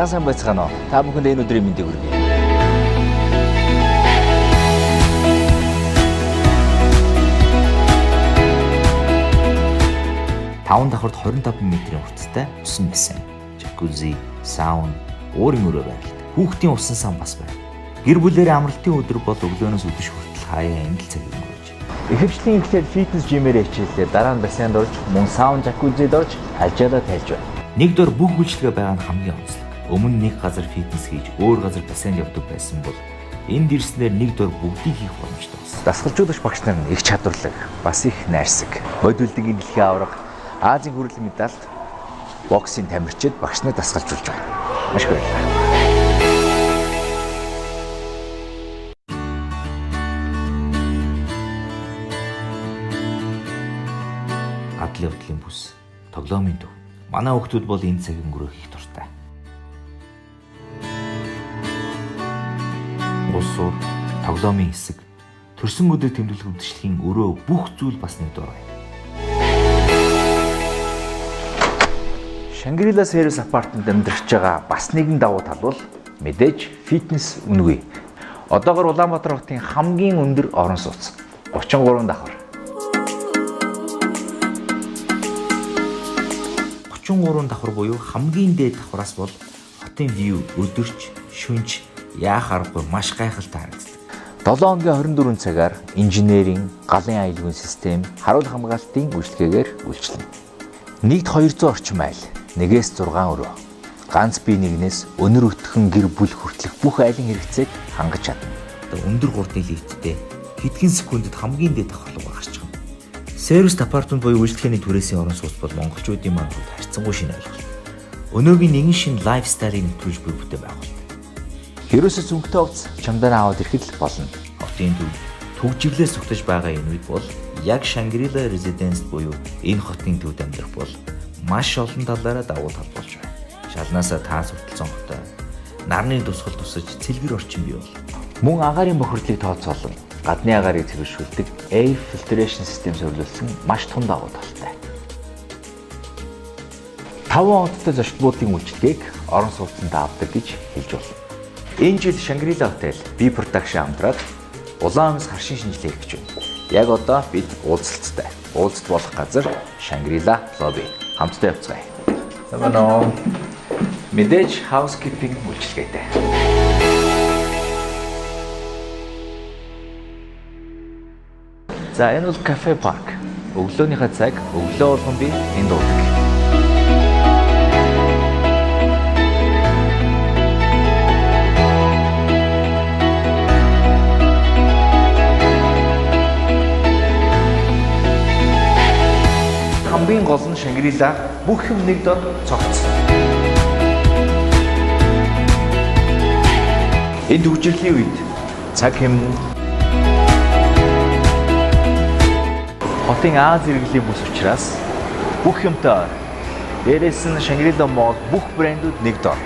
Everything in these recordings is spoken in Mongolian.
За сайн байцгаана уу? Та бүхэнд энэ өдрийн мэндийг хүргэе. Таван давхарт 25 м-ийн урттай усан бассейн, жакузи, сауна, уурын өрөө байрлал. Хүүхдийн усан сан бас байна. Гэр бүлэрээ амралтын өдөр бол өглөөнөөс өдөш хүртэл хаяа эндэл цаг өнгөрөөж. Ихэвчлэн ихлээр фитнес жимээр хичээлээ, дараа нь бассейнд орж, мөн сауна, жакузид орж ажиалаа тайлж байна. Нэг дор бүх үйлчлэгээ байгаа нь хамгийн онцлог. Өмнө нэг газар фитнес хийж, өөр газар бассейнд явдаг байсан бол энд ирснээр нэг дор бүгдийг хийх боломжтой болсон. Дасгалжуулагч багш нар нь их чадварлаг, бас их найрсаг. Бодибилдингийн дэлхийн аварга, Азийн хүрээлэн медальт боксийн тамирчид багш нар дасгалжуулж байна. Маш их баярлалаа. Адлын явдлын бүс, тоглоомын төв. Манай хүүхдүүд бол энэ цаг өнгөрөөх их дуртай. Усууд, тоглоомын хэсэг, төрсөн өдөр тэмдэглэх үдшилхийн өрөө бүх зүйл бас нэг дор байна. Шангрила сервис апартмент амьдарч байгаа бас нэгэн давуу тал бол мэдээж фитнес үнэгүй. Одоогоор Улаанбаатар хотын хамгийн өндөр орон сууц 33 давхар. 33 давхар буюу хамгийн дээд давхараас бол хотын вью өдөрч, шөнөж яах аргагүй маш гайхалтай харагддаг. 7 хоногийн 24 цагаар инженерийн, галын аюулгүйн систем, харуул хамгаалтын үйлчлэгээр үйлчлэнэ. Нийт 200 орчим айл, 1-6 өрөө. Ганц бие нэгнээс өнөр өтгөн гэр бүл хүртэлх бүх айлын хэрэгцээг хангаж чадна. Өндөр гурдны лифттэй хэдхэн секундэд хамгийн дээд давхарлага гарч байгаа. Сервис апартмент буюу үйлчлэгээний түрээсийн орон сууц бол монголчуудын маань харьцангуй шинэ ойлголт. Өнөөгийн нэгэн шинэ лайфстайлыг нэвтрүүлж буй бүтээн байгуулалт. Хэрөөсөө зүнхтэй хувцас чамдаа аваад ирэхэд л болно. Хотын төв төгжрлээс зүгтэж байгаа энэ үед бол яг Shangri-La Residence буюу энэ хотын төвд амьдрах бол маш олон талаараа давуу тал болж байна. Шалнаасаа таас хүртэл цонхтой, нарны тусгал тусаж цэлгэр орчин бий бол. Мөн агаарын бохирдлыг тооцоолон гадны агарыг цэвэршүүлдэг air filtration систем зөвлөсөн маш том давуу талтай. 5 хоттой зочдлуудын үйлчлэгийг орон сууцнд авдаг гэж хэлж болно. Энэ жил Shangri-La Hotel B Production хамтраад улаан амьс харшин шинжилгээ хийж байна. Яг одоо бид уулзалттай. Уулзалт болох газар Shangri-La Lobby. Хамтдаа явцгаая. Тамаа. Мэдээж housekeeping үйлчлэгээтэй. За энэ бол кафе парк. Өглөөнийхөө цаг өглөө болгон би энд дуудаг. Хамгийн гол нь Shangri-La бүх юм нэг дор цогцсон. Энэ төвчрлийн үед цаг хэмнэн хотын Аз иргэлийн бүс учраас бүх юмтай. Дээрээс нь Shangri-La Mall бүх брэндүүд нэг дор.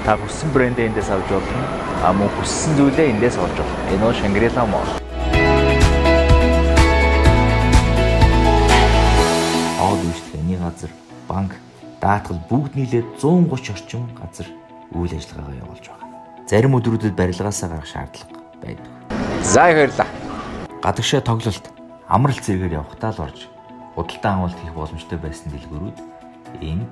Та хүссэн брэндээ эндээс авч болно. Мөн хүссэн зүйлээ эндээс олж болно. Энэ бол Shangri-La Mall. Газар, банк, даатгал бүгд нийлээд 130 орчим газар үйл ажиллагаагаа явуулж байгаа. Зарим өдрүүдэд барилгаасаа гарах шаардлага байдаг. За баярлалаа. Гадагшаа тоглолт, амралт зэрэгээр явахтаа л орж худалдан авалт хийх боломжтой байсан дэлгүүрүүд энд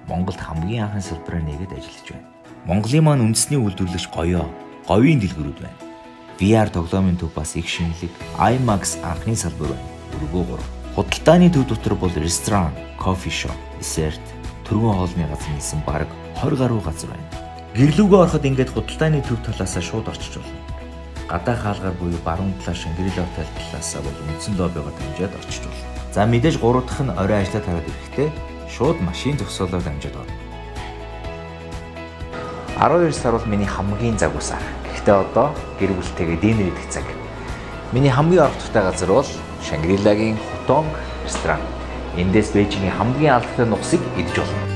Монголд хамгийн анхны салбараар нэгэд ажиллаж байна. Монголын маань үндэсний үйлдвэрлэгч говийн дэлгүүрүүд байна. VR тоглоомын төв бас их шинэлэг, IMAX анхны салбар байна. Өргөө 3. Худалдааны төв дотор бол ресторан, кофе шоп, десерт, түргэн хоолны газар нийсэн бараг 20 гаруй газар байна. Гэрлүүгөө ороход ингээд худалдааны төв талаасаа шууд орчиж болно. Гадаа хаалгаар буюу баруун талаар Shangri-La Hotel талаасаа бол үндсэн лоббигоо дамжаад орчиж болно. За мэдээж 3 дахь нь орой ажлаа тараад ирэхдээ шууд машин зогсоолоор дамжаад орно. 12 сар бол миний хамгийн загвар сар. Гэхдээ одоо гэр бүлтэйгээ дийнер идэх цаг. Миний хамгийн орох туфтай газар бол Shangri-La-гийн Hutong ресторан. Эндээс Бээжингийн хамгийн алдартай нугсыг идэж болно.